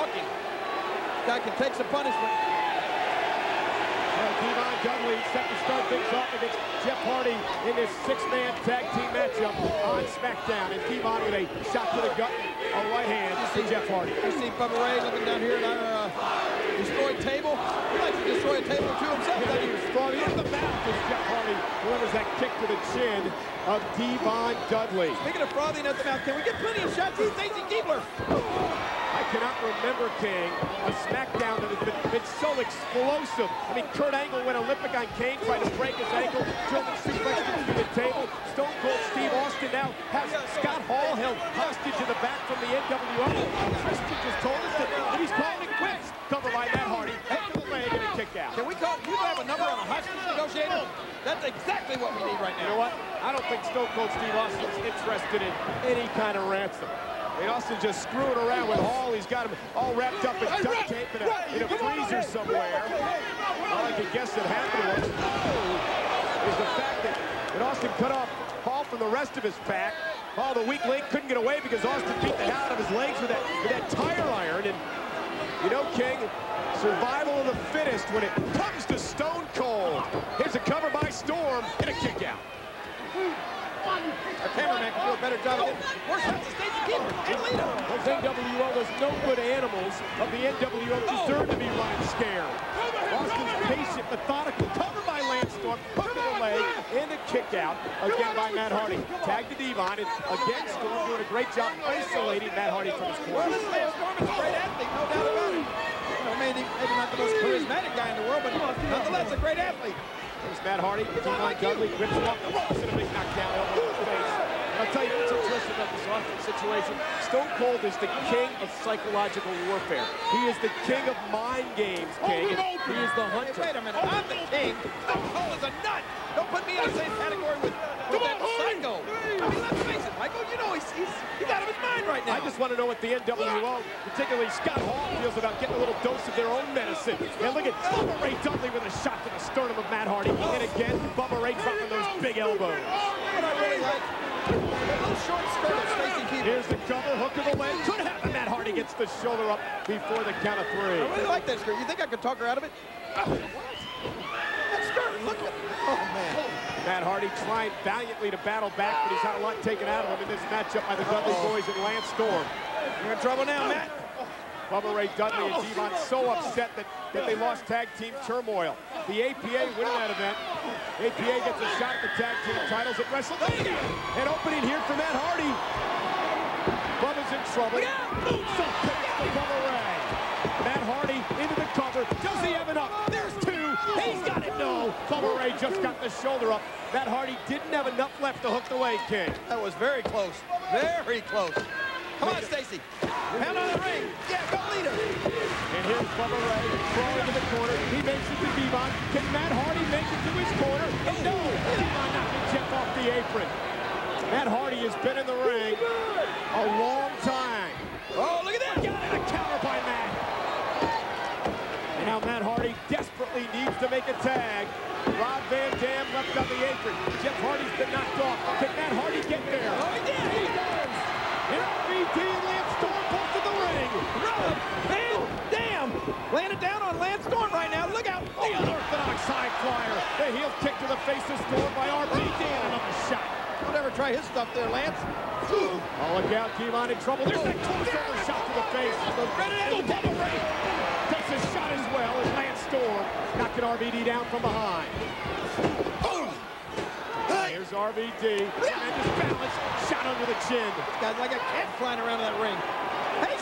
talking. This guy can take some punishment. Devon Dudley set to start things off against Jeff Hardy in this six-man tag team matchup on SmackDown. And Devon with a shot to the gut, a right hand to Jeff Hardy. You see Bubba Ray looking down here at our destroyed table. He likes to destroy a table to himself. Yeah, he was throwing in the mouth as Jeff Hardy delivers that kick to the chin of Devon Dudley. Speaking of frothing at the mouth, can we get plenty of shots from Stacy Keibler? I cannot remember, King, a SmackDown that has been so explosive. I mean, Kurt Angle went Olympic on Kane, tried to break his ankle, German suplex through the table. Stone Cold Steve Austin now has Scott Hall held hostage in the back from the NWO. Christian just told us that he's calling it quits. Cover by Matt Hardy, head to the leg and a kick out. Can we call, you have a number on a hostage negotiator? That's exactly what we need right now. You know what? I don't think Stone Cold Steve Austin's interested in any kind of ransom. I mean, Austin just screwing around with Hall. He's got him all wrapped up in duct tape in a freezer somewhere. All I can guess that happened was the fact that Austin cut off Hall from the rest of his pack. Hall, the weak link, couldn't get away because Austin beat the hell out of his legs with that tire iron. And, you know, King, survival of the fittest when it comes to Stone Cold. Here's a cover by Storm and a kick out. Our cameraman can do a better job of it. Worse shots to Stacy Keibler and Lita. Those NWO, those no good animals of the NWO deserve to be running scared. Austin's patient, methodical, covered by Lance Storm, hook of the leg, and a kick out, again by Matt Hardy. Tag to Devon, and again Storm doing a great job isolating Matt Hardy from his corner. Well, Lance Storm is a great athlete, no doubt about it. You know, maybe not the most charismatic guy in the world, but nonetheless a great athlete. There's Matt Hardy, Devon Dudley, rips him off the ropes and a big knockdown elbow to the face. I'll tell you what's interesting about this Austin situation. Stone Cold is the king of psychological warfare. He is the king of mind games, King. He is the hunter. Hey, wait a minute, I'm the king. Stone Cold is a nut. Don't put me in the same category with that psycho. I mean, let's face it, Michael, you know he's out of his mind right now. I just want to know what the NWO, particularly Scott Hall, feels about getting a little dose of their own medicine. And look at Bubba Ray Dudley with a shot to the sternum of Matt Hardy. And again, Bubba Ray dropping those big elbows. What I really like, a little short skirt of Stacy Keibler. Here's the cover, hook of the leg. Could happen. Matt Hardy gets the shoulder up before the count of three. I really like that skirt. You think I could talk her out of it? What? That skirt, look at it. Oh, man. Matt Hardy trying valiantly to battle back, but he's had a lot taken out of him in this matchup by the Dudley boys and Lance Storm. You're in trouble now, Matt. Bubba Ray Dudley and Devon so upset that they lost tag team turmoil. The APA winning that event. APA gets a shot at the tag team titles at WrestleMania. An opening here for Matt Hardy. Bubba's in trouble. Moonsault kicks to Bubba Ray. Matt Hardy into the cover. Does he have enough? There's two. He's got it. No. Bubba Ray just got the shoulder up. Matt Hardy didn't have enough left to hook the leg, King. That was very close. Very close. Come on, Stacy. Pound on the ring. Yeah, go leader. And here's Bubba Ray crawling to the corner. He makes it to Devon. Can Matt Hardy make it to his corner? And no. Devon knocking Jeff off the apron. Matt Hardy has been in the ring a long time. Oh, look at that. Got it. A counter by Matt. And now Matt Hardy desperately needs to make a tag. Rob Van Dam left on the apron. Jeff Hardy's been knocked off. Can Matt Hardy get there? Oh, he did. He does. And RVD and Lance Storm both to the ring. Rob Van Dam landed down on Lance Storm right now. Look out. The unorthodox high flyer. The heel kick to the face of Storm by RVD and another shot. Don't ever try his stuff there, Lance. Oh, look out, Devon in trouble. There's that crossover shot to the face. And Bubba Ray takes a shot as well as Lance Storm knocking RVD down from behind. Here's RVD. Tremendous balance. Shot under the chin. This guy's like a cat flying around in that ring. Hey,